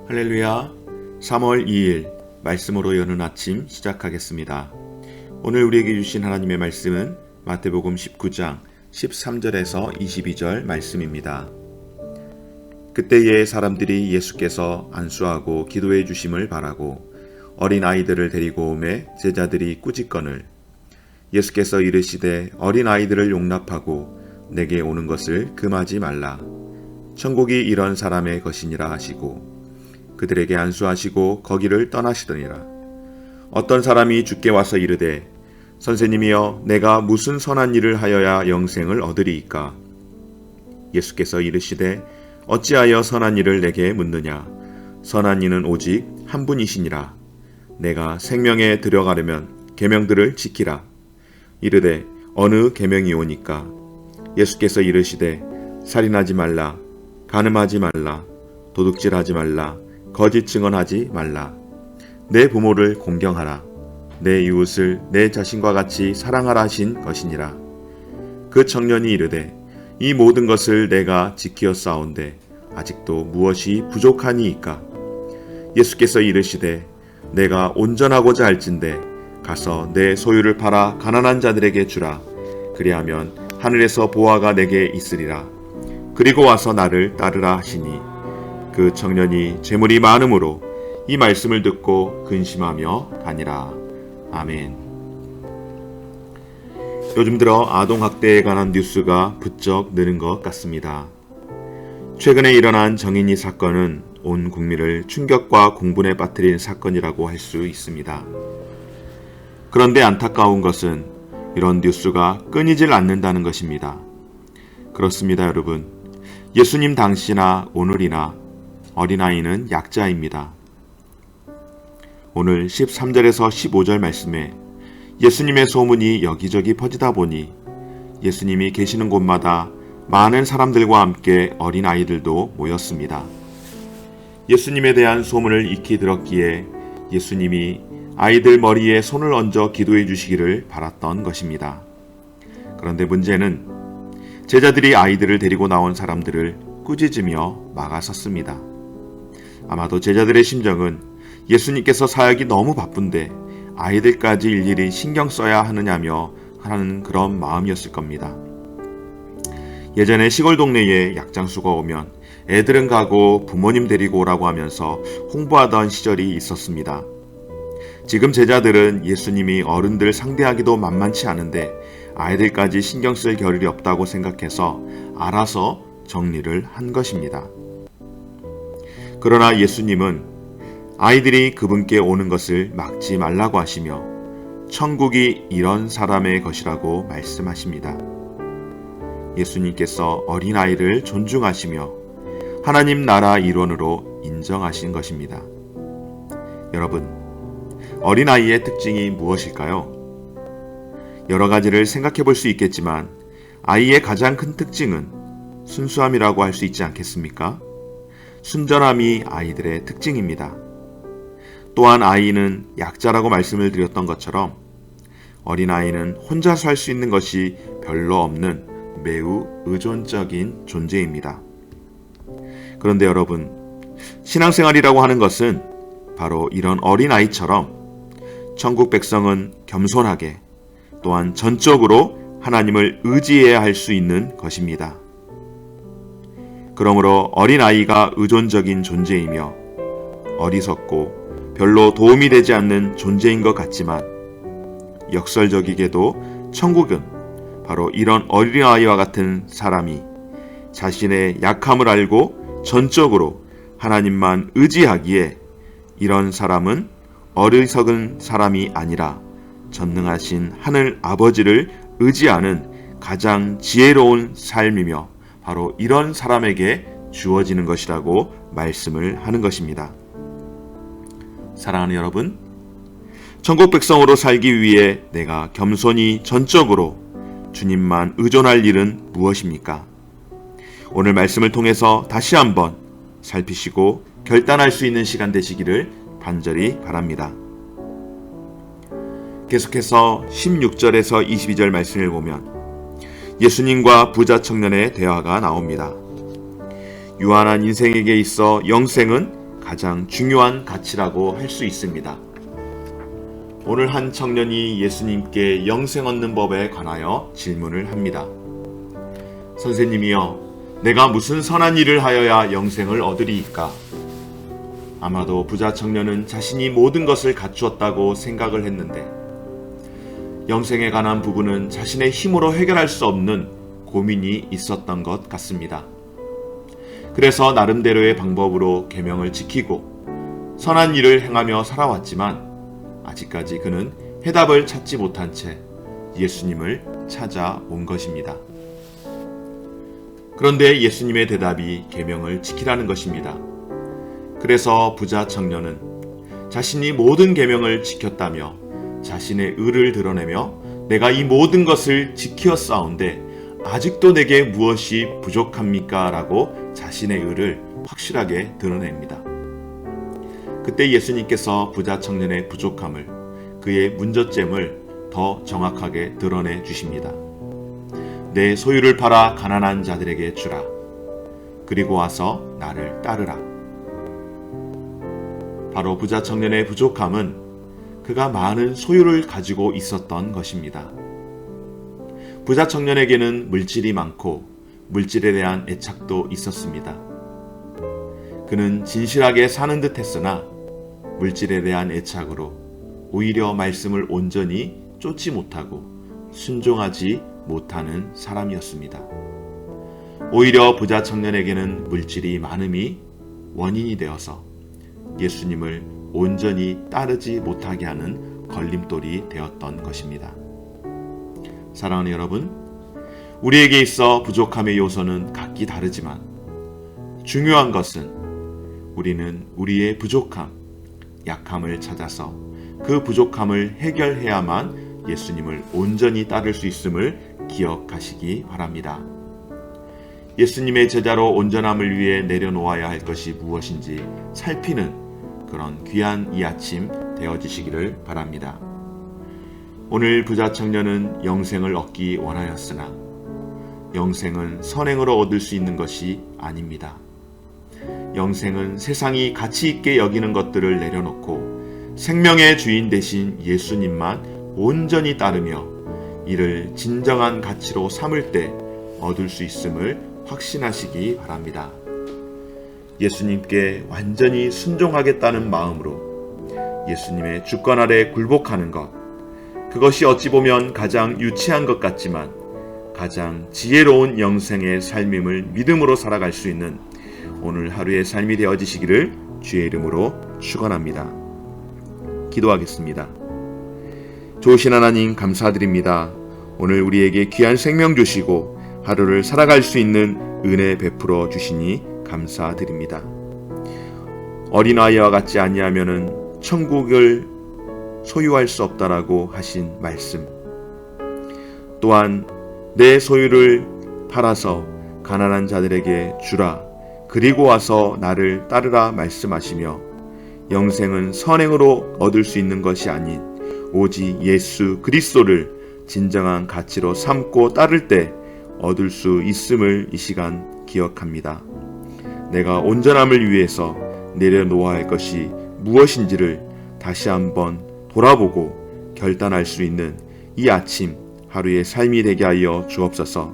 할렐루야. 3월 2일 말씀으로 여는 아침 시작하겠습니다. 오늘 우리에게 주신 하나님의 말씀은 마태복음 19장 13절에서 22절 말씀입니다. 그때에 사람들이 예수께서 안수하고 기도해 주심을 바라고 어린 아이들을 데리고 오매 제자들이 꾸짖거늘 예수께서 이르시되 어린 아이들을 용납하고 내게 오는 것을 금하지 말라. 천국이 이런 사람의 것이니라 하시고 그들에게 안수하시고 거기를 떠나시더니라. 어떤 사람이 주께 와서 이르되 선생님이여 내가 무슨 선한 일을 하여야 영생을 얻으리이까? 예수께서 이르시되 어찌하여 선한 일을 내게 묻느냐? 선한 이는 오직 한 분이시니라. 내가 생명에 들어가려면 계명들을 지키라. 이르되 어느 계명이오니까? 예수께서 이르시되 살인하지 말라, 간음하지 말라, 도둑질하지 말라, 거짓 증언하지 말라. 내 부모를 공경하라. 내 이웃을 내 자신과 같이 사랑하라 하신 것이니라. 그 청년이 이르되 이 모든 것을 내가 지키었사온데 아직도 무엇이 부족하니이까? 예수께서 이르시되 내가 온전하고자 할진대 가서 내 소유를 팔아 가난한 자들에게 주라. 그리하면 하늘에서 보화가 내게 있으리라. 그리고 와서 나를 따르라 하시니 그 청년이 재물이 많음으로 이 말씀을 듣고 근심하며 가니라. 아멘. 요즘 들어 아동학대에 관한 뉴스가 부쩍 느는 것 같습니다. 최근에 일어난 정인이 사건은 온 국민을 충격과 공분에 빠뜨린 사건이라고 할 수 있습니다. 그런데 안타까운 것은 이런 뉴스가 끊이질 않는다는 것입니다. 그렇습니다, 여러분. 예수님 당시나 오늘이나 어린아이는 약자입니다. 오늘 13절에서 15절 말씀에 예수님의 소문이 여기저기 퍼지다 보니 예수님이 계시는 곳마다 많은 사람들과 함께 어린아이들도 모였습니다. 예수님에 대한 소문을 익히 들었기에 예수님이 아이들 머리에 손을 얹어 기도해 주시기를 바랐던 것입니다. 그런데 문제는 제자들이 아이들을 데리고 나온 사람들을 꾸짖으며 막아섰습니다. 아마도 제자들의 심정은 예수님께서 사역이 너무 바쁜데 아이들까지 일일이 신경 써야 하느냐며 하는 그런 마음이었을 겁니다. 예전에 시골 동네에 약장수가 오면 애들은 가고 부모님 데리고 오라고 하면서 홍보하던 시절이 있었습니다. 지금 제자들은 예수님이 어른들 상대하기도 만만치 않은데 아이들까지 신경 쓸 겨를이 없다고 생각해서 알아서 정리를 한 것입니다. 그러나 예수님은 아이들이 그분께 오는 것을 막지 말라고 하시며 천국이 이런 사람의 것이라고 말씀하십니다. 예수님께서 어린아이를 존중하시며 하나님 나라 일원으로 인정하신 것입니다. 여러분, 어린아이의 특징이 무엇일까요? 여러 가지를 생각해 볼 수 있겠지만 아이의 가장 큰 특징은 순수함이라고 할 수 있지 않겠습니까? 순전함이 아이들의 특징입니다. 또한 아이는 약자라고 말씀을 드렸던 것처럼 어린아이는 혼자서 할 수 있는 것이 별로 없는 매우 의존적인 존재입니다. 그런데 여러분, 신앙생활이라고 하는 것은 바로 이런 어린아이처럼 천국 백성은 겸손하게 또한 전적으로 하나님을 의지해야 할 수 있는 것입니다. 그러므로 어린아이가 의존적인 존재이며 어리석고 별로 도움이 되지 않는 존재인 것 같지만 역설적이게도 천국은 바로 이런 어린아이와 같은 사람이 자신의 약함을 알고 전적으로 하나님만 의지하기에 이런 사람은 어리석은 사람이 아니라 전능하신 하늘 아버지를 의지하는 가장 지혜로운 삶이며 바로 이런 사람에게 주어지는 것이라고 말씀을 하는 것입니다. 사랑하는 여러분, 천국 백성으로 살기 위해 내가 겸손히 전적으로 주님만 의존할 일은 무엇입니까? 오늘 말씀을 통해서 다시 한번 살피시고 결단할 수 있는 시간 되시기를 간절히 바랍니다. 계속해서 16절에서 22절 말씀을 보면 예수님과 부자 청년의 대화가 나옵니다. 유한한 인생에게 있어 영생은 가장 중요한 가치라고 할 수 있습니다. 오늘 한 청년이 예수님께 영생 얻는 법에 관하여 질문을 합니다. 선생님이여, 내가 무슨 선한 일을 하여야 영생을 얻으리이까? 아마도 부자 청년은 자신이 모든 것을 갖추었다고 생각을 했는데 영생에 관한 부분은 자신의 힘으로 해결할 수 없는 고민이 있었던 것 같습니다. 그래서 나름대로의 방법으로 계명을 지키고 선한 일을 행하며 살아왔지만 아직까지 그는 해답을 찾지 못한 채 예수님을 찾아온 것입니다. 그런데 예수님의 대답이 계명을 지키라는 것입니다. 그래서 부자 청년은 자신이 모든 계명을 지켰다며 자신의 의를 드러내며 내가 이 모든 것을 지키었사온데 아직도 내게 무엇이 부족합니까? 라고 자신의 의를 확실하게 드러냅니다. 그때 예수님께서 부자 청년의 부족함을, 그의 문제점을 더 정확하게 드러내 주십니다. 내 소유를 팔아 가난한 자들에게 주라. 그리고 와서 나를 따르라. 바로 부자 청년의 부족함은 그가 많은 소유를 가지고 있었던 것입니다. 부자 청년에게는 물질이 많고 물질에 대한 애착도 있었습니다. 그는 진실하게 사는 듯 했으나 물질에 대한 애착으로 오히려 말씀을 온전히 쫓지 못하고 순종하지 못하는 사람이었습니다. 오히려 부자 청년에게는 물질이 많음이 원인이 되어서 예수님을 온전히 따르지 못하게 하는 걸림돌이 되었던 것입니다. 사랑하는 여러분, 우리에게 있어 부족함의 요소는 각기 다르지만 중요한 것은 우리는 우리의 부족함, 약함을 찾아서 그 부족함을 해결해야만 예수님을 온전히 따를 수 있음을 기억하시기 바랍니다. 예수님의 제자로 온전함을 위해 내려놓아야 할 것이 무엇인지 살피는 그런 귀한 이 아침 되어지시기를 바랍니다. 오늘 부자 청년은 영생을 얻기 원하였으나 영생은 선행으로 얻을 수 있는 것이 아닙니다. 영생은 세상이 가치 있게 여기는 것들을 내려놓고 생명의 주인 되신 예수님만 온전히 따르며 이를 진정한 가치로 삼을 때 얻을 수 있음을 확신하시기 바랍니다. 예수님께 완전히 순종하겠다는 마음으로 예수님의 주권 아래 굴복하는 것, 그것이 어찌 보면 가장 유치한 것 같지만 가장 지혜로운 영생의 삶임을 믿음으로 살아갈 수 있는 오늘 하루의 삶이 되어지시기를 주의 이름으로 축원합니다. 기도하겠습니다. 좋으신 하나님 감사드립니다. 오늘 우리에게 귀한 생명 주시고 하루를 살아갈 수 있는 은혜 베풀어 주시니 감사드립니다. 어린아이와 같지 아니하면은 천국을 소유할 수 없다라고 하신 말씀, 또한 내 소유를 팔아서 가난한 자들에게 주라, 그리고 와서 나를 따르라 말씀하시며 영생은 선행으로 얻을 수 있는 것이 아닌 오직 예수 그리스도를 진정한 가치로 삼고 따를 때 얻을 수 있음을 이 시간 기억합니다. 내가 온전함을 위해서 내려놓아야 할 것이 무엇인지를 다시 한번 돌아보고 결단할 수 있는 이 아침 하루의 삶이 되게 하여 주옵소서.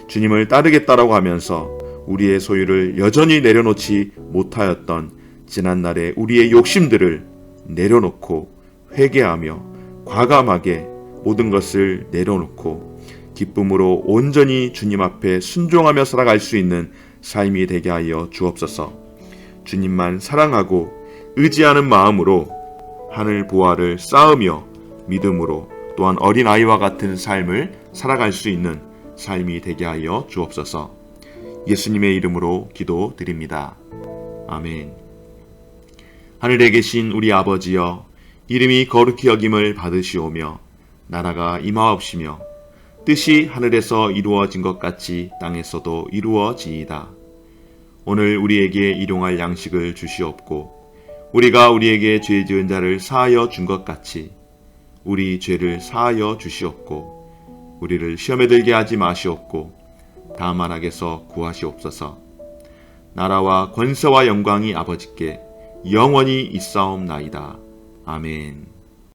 주님을 따르겠다라고 하면서 우리의 소유를 여전히 내려놓지 못하였던 지난날의 우리의 욕심들을 내려놓고 회개하며 과감하게 모든 것을 내려놓고 기쁨으로 온전히 주님 앞에 순종하며 살아갈 수 있는 삶이 되게 하여 주옵소서. 주님만 사랑하고 의지하는 마음으로 하늘 보화를 쌓으며 믿음으로 또한 어린아이와 같은 삶을 살아갈 수 있는 삶이 되게 하여 주옵소서. 예수님의 이름으로 기도드립니다. 아멘. 하늘에 계신 우리 아버지여, 이름이 거룩히 여김을 받으시오며 나라가 임하옵시며 뜻이 하늘에서 이루어진 것 같이 땅에서도 이루어지이다. 오늘 우리에게 일용할 양식을 주시옵고 우리가 우리에게 죄 지은 자를 사하여 준 것 같이 우리 죄를 사하여 주시옵고 우리를 시험에 들게 하지 마시옵고 다만 악에서 구하시옵소서. 나라와 권세와 영광이 아버지께 영원히 있사옵나이다. 아멘.